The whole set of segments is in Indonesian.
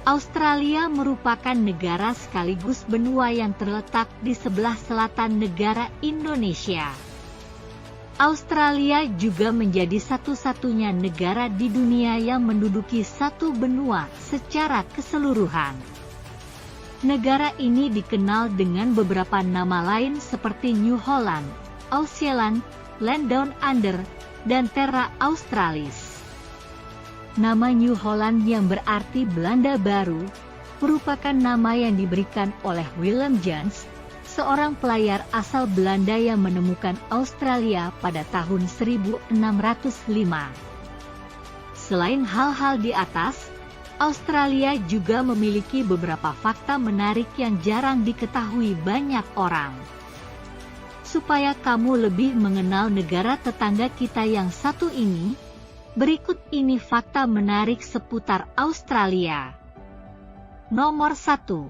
Australia merupakan negara sekaligus benua yang terletak di sebelah selatan negara Indonesia. Australia juga menjadi satu-satunya negara di dunia yang menduduki satu benua secara keseluruhan. Negara ini dikenal dengan beberapa nama lain seperti New Holland, Auckland, Land Down Under, dan Terra Australis. Nama New Holland yang berarti Belanda Baru, merupakan nama yang diberikan oleh Willem Jones, seorang pelayar asal Belanda yang menemukan Australia pada tahun 1605. Selain hal-hal di atas, Australia juga memiliki beberapa fakta menarik yang jarang diketahui banyak orang. Supaya kamu lebih mengenal negara tetangga kita yang satu ini, berikut ini fakta menarik seputar Australia. Nomor 1.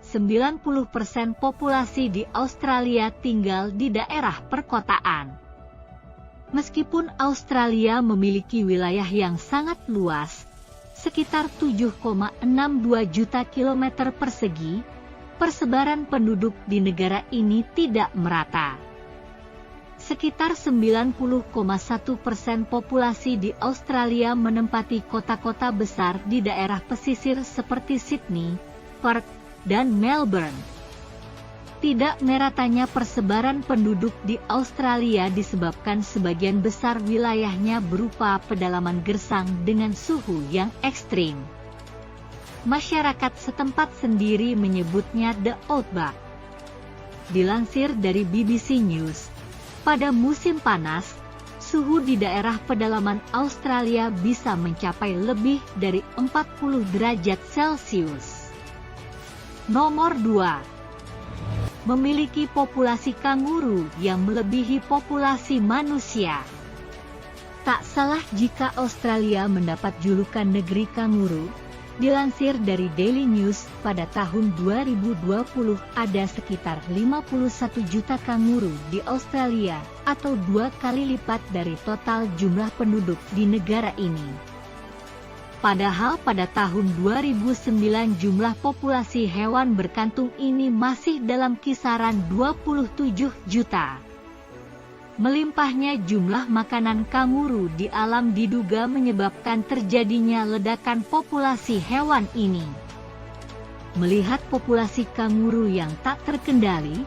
90% populasi di Australia tinggal di daerah perkotaan. Meskipun Australia memiliki wilayah yang sangat luas, sekitar 7,62 juta kilometer persegi, persebaran penduduk di negara ini tidak merata. Sekitar 90,1% populasi di Australia menempati kota-kota besar di daerah pesisir seperti Sydney, Perth, dan Melbourne. Tidak meratanya persebaran penduduk di Australia disebabkan sebagian besar wilayahnya berupa pedalaman gersang dengan suhu yang ekstrim. Masyarakat setempat sendiri menyebutnya The Outback. Dilansir dari BBC News, pada musim panas, suhu di daerah pedalaman Australia bisa mencapai lebih dari 40 derajat Celcius. Nomor 2. Memiliki populasi kanguru yang melebihi populasi manusia. Tak salah jika Australia mendapat julukan negeri kanguru. Dilansir dari Daily News, pada tahun 2020 ada sekitar 51 juta kanguru di Australia, atau 2 kali lipat dari total jumlah penduduk di negara ini. Padahal pada tahun 2009 jumlah populasi hewan berkantung ini masih dalam kisaran 27 juta. Melimpahnya jumlah makanan kanguru di alam diduga menyebabkan terjadinya ledakan populasi hewan ini. Melihat populasi kanguru yang tak terkendali,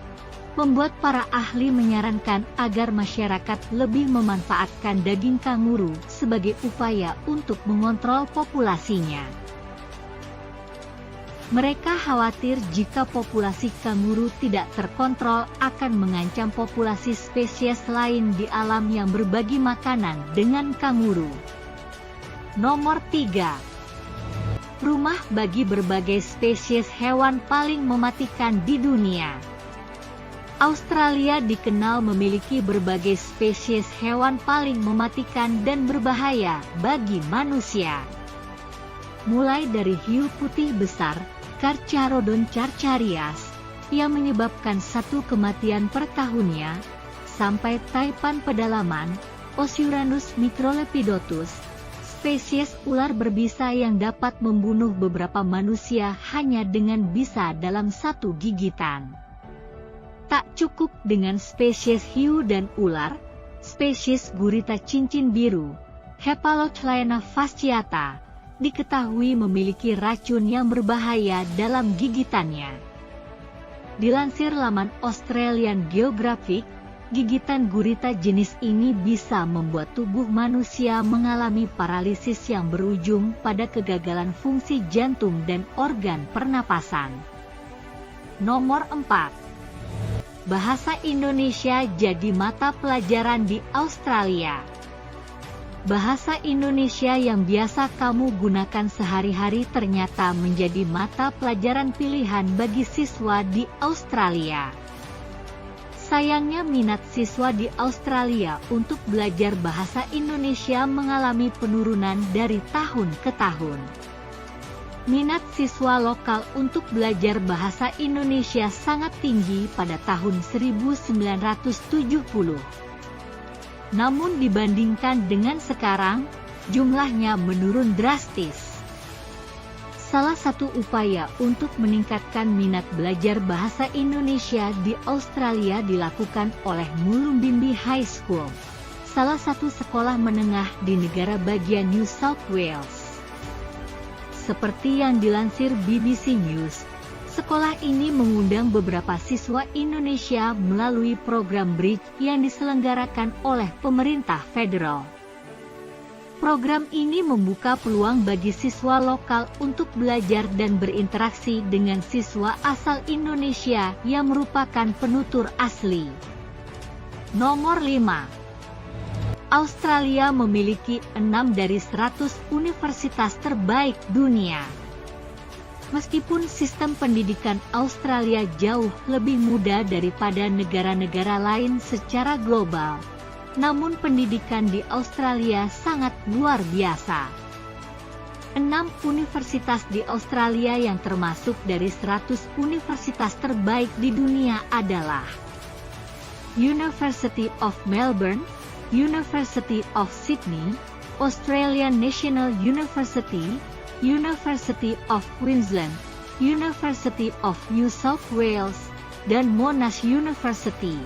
membuat para ahli menyarankan agar masyarakat lebih memanfaatkan daging kanguru sebagai upaya untuk mengontrol populasinya. Mereka khawatir jika populasi kanguru tidak terkontrol akan mengancam populasi spesies lain di alam yang berbagi makanan dengan kanguru. Nomor 3. Rumah bagi berbagai spesies hewan paling mematikan di dunia. Australia dikenal memiliki berbagai spesies hewan paling mematikan dan berbahaya bagi manusia. Mulai dari hiu putih besar, Carcharodon carcharias, yang menyebabkan 1 kematian per tahunnya, sampai taipan pedalaman, Osuranus microlepidotus, spesies ular berbisa yang dapat membunuh beberapa manusia hanya dengan bisa dalam 1 gigitan. Tak cukup dengan spesies hiu dan ular, spesies gurita cincin biru, Hepalochlaena fasciata, diketahui memiliki racun yang berbahaya dalam gigitannya. Dilansir laman Australian Geographic, gigitan gurita jenis ini bisa membuat tubuh manusia mengalami paralisis yang berujung pada kegagalan fungsi jantung dan organ pernapasan. Nomor 4. Bahasa Indonesia jadi mata pelajaran di Australia. Bahasa Indonesia yang biasa kamu gunakan sehari-hari ternyata menjadi mata pelajaran pilihan bagi siswa di Australia. Sayangnya minat siswa di Australia untuk belajar bahasa Indonesia mengalami penurunan dari tahun ke tahun. Minat siswa lokal untuk belajar bahasa Indonesia sangat tinggi pada tahun 1970. Namun dibandingkan dengan sekarang, jumlahnya menurun drastis. Salah satu upaya untuk meningkatkan minat belajar bahasa Indonesia di Australia dilakukan oleh Mullumbimby High School, salah satu sekolah menengah di negara bagian New South Wales. Seperti yang dilansir BBC News, sekolah ini mengundang beberapa siswa Indonesia melalui program Bridge yang diselenggarakan oleh pemerintah federal. Program ini membuka peluang bagi siswa lokal untuk belajar dan berinteraksi dengan siswa asal Indonesia yang merupakan penutur asli. Nomor 5. Australia memiliki 6 dari 100 universitas terbaik dunia. Meskipun sistem pendidikan Australia jauh lebih mudah daripada negara-negara lain secara global, namun pendidikan di Australia sangat luar biasa. 6 universitas di Australia yang termasuk dari 100 universitas terbaik di dunia adalah University of Melbourne, University of Sydney, Australian National University, University of Queensland, University of New South Wales, dan Monash University.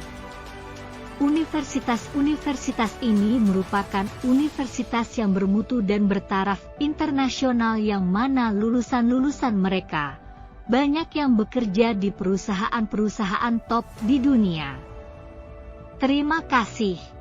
Universitas-universitas ini merupakan universitas yang bermutu dan bertaraf internasional yang mana lulusan-lulusan mereka banyak yang bekerja di perusahaan-perusahaan top di dunia. Terima kasih.